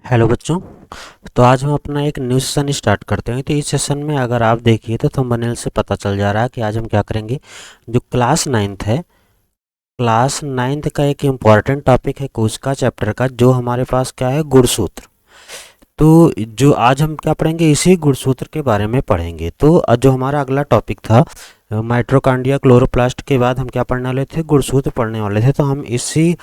Hello बच्चों। तो आज हम अपना एक न्यू सेशन स्टार्ट करते हैं। तो इस सेशन में अगर आप देखिए तो थंबनेल से पता चल जा रहा है कि आज हम क्या करेंगे। जो क्लास नाइन्थ है, क्लास नाइन्थ का एक इम्पॉर्टेंट टॉपिक है कोशिका चैप्टर का, जो हमारे पास क्या है, गुणसूत्र। तो जो आज हम क्या पढ़ेंगे, इसी गुणसूत्र के बारे में पढ़ेंगे। तो जो हमारा अगला टॉपिक था माइटोकॉन्ड्रिया क्लोरोप्लास्ट के बाद हम क्या पढ़ने वाले थे, गुणसूत्र पढ़ने वाले थे। तो हम इसी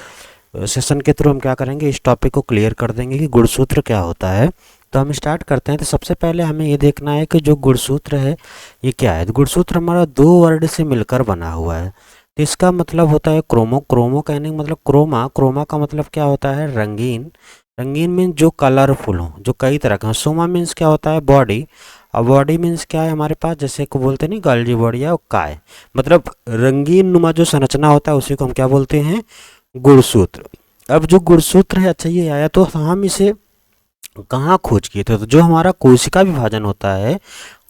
सेशन के थ्रू हम क्या करेंगे, इस टॉपिक को क्लियर कर देंगे कि गुणसूत्र क्या होता है। तो हम स्टार्ट करते हैं। तो सबसे पहले हमें ये देखना है कि जो गुणसूत्र है ये क्या है। तो गुणसूत्र हमारा दो वर्ड से मिलकर बना हुआ है। तो इसका मतलब होता है क्रोमो। क्रोमो कहने का मतलब क्रोमा। क्रोमा का मतलब क्या होता है, रंगीन। रंगीन मीन्स जो कलरफुल हो, जो कई तरह का। सोमा मीन्स क्या होता है, बॉडी। और बॉडी मीन्स क्या है हमारे पास, जैसे को बोलते नहीं गॉल्जी बॉडी या काय, मतलब रंगीन नुमा जो संरचना होता है उसी को हम क्या बोलते हैं, गुणसूत्र। अब जो गुणसूत्र है, अच्छा ये आया तो हम इसे कहाँ खोज किए थे। तो जो हमारा कोशिका विभाजन होता है,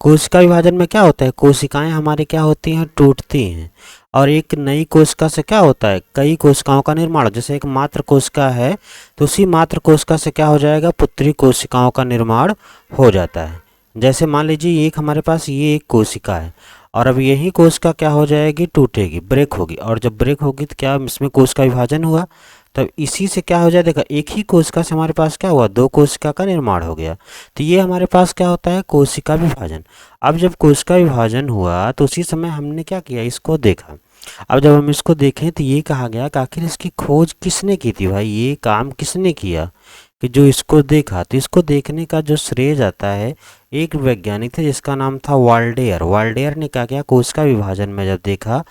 कोशिका विभाजन में क्या होता है, कोशिकाएं हमारी क्या होती हैं, टूटती हैं। और एक नई कोशिका से क्या होता है, कई कोशिकाओं का निर्माण। जैसे एक मात्र कोशिका है तो उसी मात्र कोशिका से क्या हो जाएगा, पुत्री कोशिकाओं का निर्माण हो जाता है। जैसे मान लीजिए एक हमारे पास ये एक कोशिका है, और अब यही कोशिका क्या हो जाएगी, टूटेगी, ब्रेक होगी। और जब ब्रेक होगी तो क्या इसमें कोशिका विभाजन हुआ। तब इसी से क्या हो जाए, देखा एक ही कोशिका से हमारे पास क्या हुआ, दो कोशिका का निर्माण हो गया। तो ये हमारे पास क्या होता है, कोशिका विभाजन। अब जब कोशिका विभाजन हुआ तो उसी समय हमने क्या किया, इसको देखा। अब जब हम इसको देखें तो ये कहा गया कि आखिर इसकी खोज किसने की थी भाई, ये काम किसने किया, कि जो इसको देखा। तो इसको देखने का जो श्रेय जाता है, एक वैज्ञानिक थे जिसका नाम था वाल्डेयर। वाल्डेयर ने क्या किया, कोशिका विभाजन में जब देखा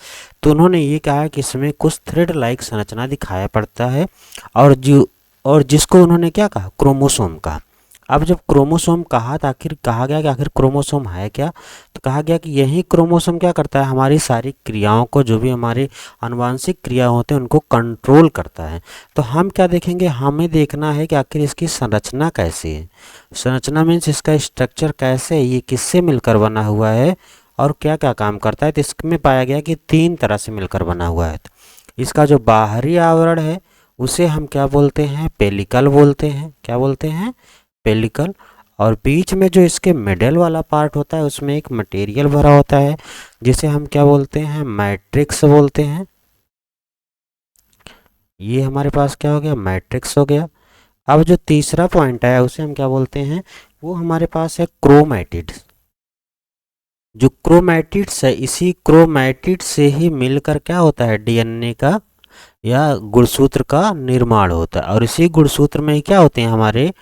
तो उन्होंने ये कहा कि इसमें कुछ थ्रेड लाइक संरचना दिखाया पड़ता है। और जिसको उन्होंने क्या कहा, क्रोमोसोम कहा। अब जब क्रोमोसोम कहा तो आखिर कहा गया कि आखिर क्रोमोसोम है क्या। तो कहा गया कि यही क्रोमोसोम क्या करता है, हमारी सारी क्रियाओं को, जो भी हमारे आनुवांशिक क्रिया होते हैं उनको कंट्रोल करता है। तो हम क्या देखेंगे, हमें देखना है कि आखिर इसकी संरचना कैसी है। संरचना मीन्स इसका स्ट्रक्चर कैसे है, ये किससे मिलकर बना हुआ है और क्या क्या काम करता है। तो इसमें पाया गया कि तीन तरह से मिलकर बना हुआ है। तो इसका जो बाहरी आवरण है उसे हम क्या बोलते हैं, पेलिकल बोलते हैं। क्या बोलते हैं, पेलिकल। और बीच में जो इसके मिडल वाला पार्ट होता है उसमें एक मटेरियल भरा होता है जिसे हम क्या बोलते हैं, मैट्रिक्स बोलते हैं। ये हमारे पास क्या हो गया, मैट्रिक्स हो गया। अब जो तीसरा पॉइंट है उसे हम क्या बोलते हैं, वो हमारे पास है क्रोमैटिड्स। जो क्रोमैटिड्स है, इसी क्रोमैटिड से ही मिलकर क्या होता है, डीएनए का या गुणसूत्र का निर्माण होता है। और इसी गुणसूत्र में ही क्या होते हैं, हमारे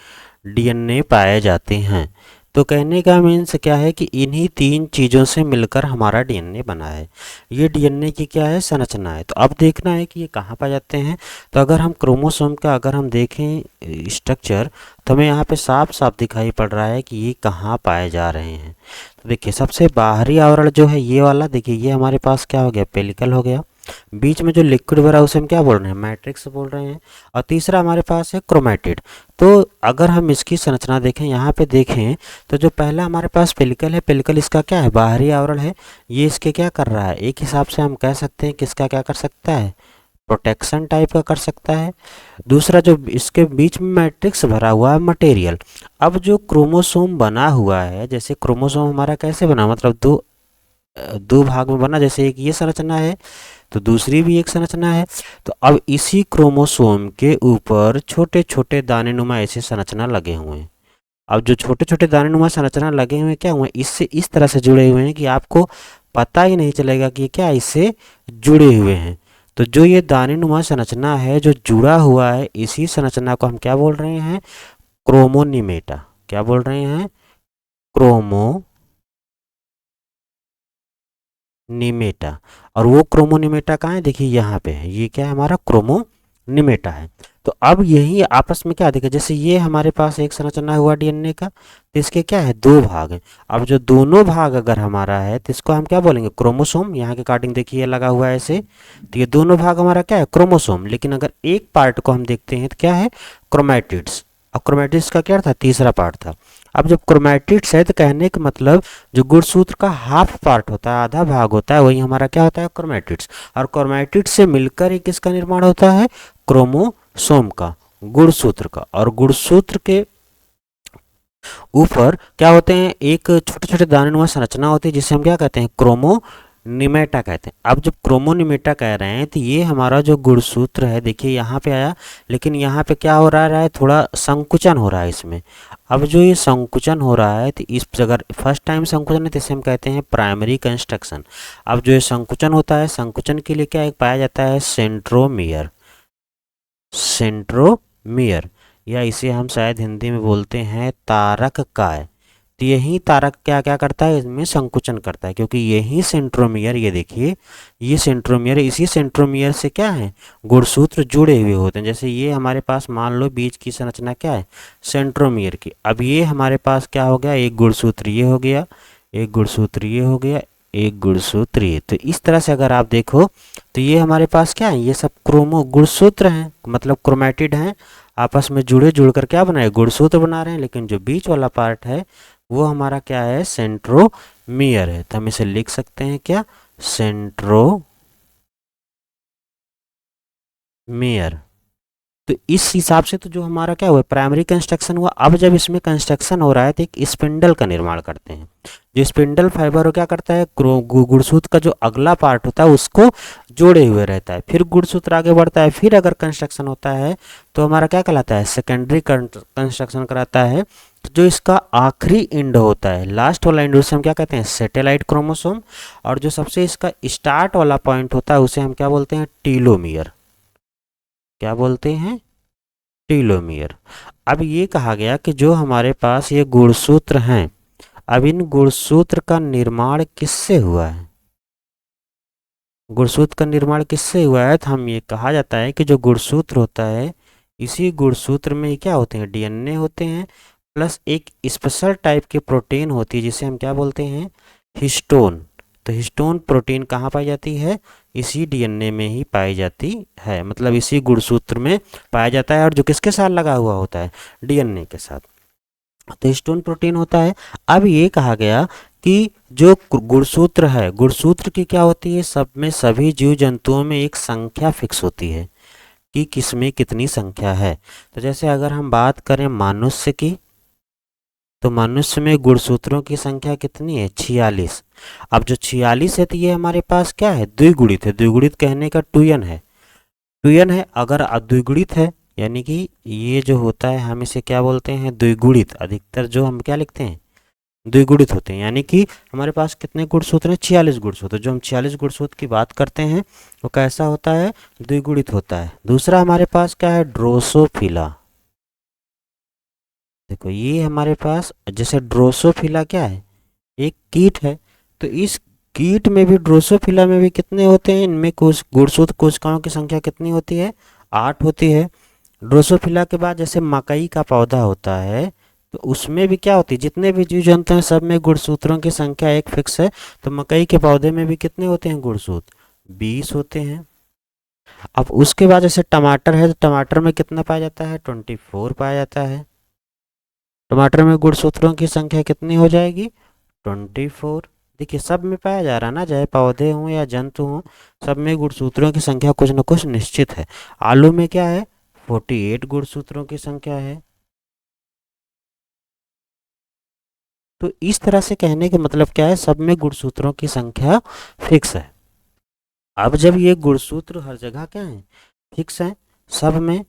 डीएनए पाए जाते हैं। तो कहने का मीन्स क्या है कि इन्हीं तीन चीज़ों से मिलकर हमारा डीएनए बना है। ये डीएनए की क्या है, संरचना है। तो अब देखना है कि ये कहाँ पाए जाते हैं। तो अगर हम क्रोमोसोम का अगर हम देखें स्ट्रक्चर, तो हमें यहाँ पे साफ साफ दिखाई पड़ रहा है कि ये कहाँ पाए जा रहे हैं। तो देखिए सबसे बाहरी आवरण जो है ये वाला, देखिए ये हमारे पास क्या हो गया, पेलिकल हो गया। बीच में जो लिक्विड भरा उसे हम क्या बोल रहे हैं, मैट्रिक्स बोल रहे हैं। और तीसरा हमारे पास है क्रोमैटिड। तो अगर हम इसकी संरचना देखें, यहाँ पे देखें तो जो पहला हमारे पास पेलिकल है, पेलिकल इसका क्या है, बाहरी आवरण है। ये इसके क्या कर रहा है, एक हिसाब से हम कह सकते हैं किसका क्या कर सकता है, प्रोटेक्शन टाइप का कर सकता है। दूसरा जो इसके बीच में मैट्रिक्स भरा हुआ है, मटेरियल। अब जो क्रोमोसोम बना हुआ है, जैसे क्रोमोसोम हमारा कैसे बना, मतलब दो दो भाग में बना। जैसे एक ये संरचना है तो दूसरी भी एक संरचना है। तो अब इसी क्रोमोसोम के ऊपर छोटे छोटे दानेनुमा ऐसे संरचना लगे हुए हैं। अब जो छोटे छोटे दानेनुमा संरचना लगे हुए हैं क्या हुए, इससे इस तरह से जुड़े हुए हैं कि आपको पता ही नहीं चलेगा कि क्या इससे जुड़े हुए हैं। तो जो ये दानेनुमा संरचना है जो जुड़ा हुआ है, इसी संरचना को हम क्या बोल रहे हैं, क्रोमोनिमेटा। क्या बोल रहे हैं, क्रोमोनिमेटा। और वो क्रोमोनिमेटा कहाँ है, देखिए यहाँ पे है। ये क्या है, हमारा क्रोमोनिमेटा है। तो अब यही आपस में क्या देखा, जैसे ये हमारे पास एक संरचना हुआ डीएनए का, तो इसके क्या है, दो भाग हैं। अब जो दोनों भाग अगर हमारा है तो इसको हम क्या बोलेंगे, क्रोमोसोम। यहाँ के कार्डिंग देखिए लगा हुआ है ऐसे। तो ये दोनों भाग हमारा क्या है, क्रोमोसोम। लेकिन अगर एक पार्ट को हम देखते हैं तो क्या है, क्रोमैटिड्स। और क्रोमैटिड्स का क्या था, तीसरा पार्ट था। अब जब क्रोमैटिड्स है तो कहने का मतलब जो गुणसूत्र का हाफ पार्ट होता है, आधा भाग होता है, वही हमारा क्या होता है, क्रोमैटिड्स। और क्रोमैटिड्स से मिलकर ही किसका निर्माण होता है, क्रोमोसोम का, गुणसूत्र का। और गुणसूत्र के ऊपर क्या होते हैं, एक छोटे छोटे दानेनुमा संरचना होती है जिसे हम क्या कहते हैं, क्रोमोनिमेटा कहते हैं। अब जब क्रोमोनिमेटा कह रहे हैं तो ये हमारा जो गुणसूत्र है, देखिए यहाँ पे आया, लेकिन यहाँ पे क्या हो रहा है, थोड़ा संकुचन हो रहा है इसमें। अब जो ये संकुचन हो रहा है तो इस अगर फर्स्ट टाइम संकुचन है तो इसे हम कहते हैं प्राइमरी कंस्ट्रक्शन। अब जो ये संकुचन होता है, संकुचन के लिए क्या एक पाया जाता है, सेंट्रोमियर। सेंट्रोमियर, या इसे हम शायद हिंदी में बोलते हैं तारक काय। तो यही तारक क्या क्या करता है, इसमें संकुचन करता है, क्योंकि यही सेंट्रोमियर, ये देखिए ये सेंट्रोमियर, इसी सेंट्रोमियर से क्या है, गुणसूत्र जुड़े हुए होते हैं। जैसे ये हमारे पास मान लो बीज की संरचना क्या है, सेंट्रोमियर की। अब ये हमारे पास क्या हो गया, एक गुणसूत्र ये हो गया, एक गुणसूत्र ये हो गया, एक गुणसूत्र ये। तो इस तरह से अगर आप देखो तो ये हमारे पास क्या है, ये सब क्रोमो गुणसूत्र हैं, मतलब क्रोमैटिड हैं, आपस में जुड़कर क्या बनाए, गुणसूत्र बना रहे हैं। लेकिन जो बीच वाला पार्ट है वो हमारा क्या है, सेंट्रोमियर है। तो हम इसे लिख सकते हैं क्या, सेंट्रोमियर। तो इस हिसाब से तो जो हमारा क्या हुआ, प्राइमरी कंस्ट्रक्शन हुआ। अब जब इसमें कंस्ट्रक्शन हो रहा है तो एक स्पिंडल का निर्माण करते हैं। जो स्पिंडल फाइबर हो क्या करता है, गुणसूत्र का जो अगला पार्ट होता है उसको जोड़े हुए रहता है। फिर गुणसूत्र आगे बढ़ता है, फिर अगर कंस्ट्रक्शन होता है तो हमारा क्या कहलाता है, सेकेंडरी कंस्ट्रक्शन कराता है। तो जो इसका आखिरी एंड होता है, लास्ट वाला एंड, उसे हम क्या कहते हैं, सैटेलाइट क्रोमोसोम। और जो सबसे इसका स्टार्ट वाला पॉइंट होता है उसे हम क्या बोलते हैं, टीलोमियर। क्या बोलते हैं, टीलोमियर। अब ये कहा गया कि जो हमारे पास ये गुणसूत्र हैं, अब इन गुणसूत्र का निर्माण किससे हुआ है, गुणसूत्र का निर्माण किससे हुआ है, तो हम ये कहा जाता है कि जो गुणसूत्र होता है, इसी गुणसूत्र में क्या होते हैं, डीएनए होते हैं, प्लस एक स्पेशल टाइप की प्रोटीन होती है जिसे हम क्या बोलते हैं, हिस्टोन। तो हिस्टोन प्रोटीन कहाँ पाई जाती है, इसी डीएनए में ही पाई जाती है, मतलब इसी गुणसूत्र में पाया जाता है। और जो किसके साथ लगा हुआ होता है, डीएनए के साथ, तो हिस्टोन प्रोटीन होता है। अब ये कहा गया कि जो गुणसूत्र है, गुणसूत्र की क्या होती है, सब में सभी जीव जंतुओं में एक संख्या फिक्स होती है कि किसमें कितनी संख्या है। तो जैसे अगर हम बात करें मनुष्य की, तो मनुष्य में गुणसूत्रों की संख्या कितनी है, 46। अब जो 46 है तो ये हमारे पास क्या है, द्विगुणित है। द्विगुणित कहने का टूयन है, टूयन है। अगर अद्विगुणित है यानी कि ये जो होता है हम इसे क्या बोलते हैं, द्विगुणित। अधिकतर जो हम क्या लिखते हैं, द्विगुणित होते हैं। यानी कि हमारे पास कितने गुणसूत्र हैं, 46 गुणसूत्र। जो हम 46 गुणसूत्र की बात करते हैं वो कैसा होता है, द्विगुणित होता है। दूसरा हमारे पास क्या है, ड्रोसोफिला। देखो ये हमारे पास जैसे ड्रोसोफिला क्या है, एक कीट है। तो इस कीट में भी, ड्रोसोफिला में भी कितने होते हैं, इनमें कुछ गुणसूत्र कोशिकाओं की संख्या कितनी होती है, 8 होती है। ड्रोसोफिला के बाद जैसे मकई का पौधा होता है, तो उसमें भी क्या होती है, जितने भी जीव जंतु हैं सब में गुणसूत्रों की संख्या एक फिक्स है। तो मकई के पौधे में भी कितने होते हैं गुणसूत्र, 20 होते हैं। अब उसके बाद जैसे टमाटर है, तो टमाटर में कितना पाया जाता है, 24 पाया जाता है। टमाटर में गुणसूत्रों की संख्या कितनी हो जाएगी, 24। देखिए सब में पाया जा रहा है ना, चाहे पौधे हों या जंतु हों, सब में गुणसूत्रों की संख्या कुछ न कुछ निश्चित है। आलू में क्या है, 48 गुणसूत्रों की संख्या है। तो इस तरह से कहने का मतलब क्या है, सब में गुणसूत्रों की संख्या फिक्स है। अब जब ये गुणसूत्र हर जगह क्या है, फिक्स है सब में,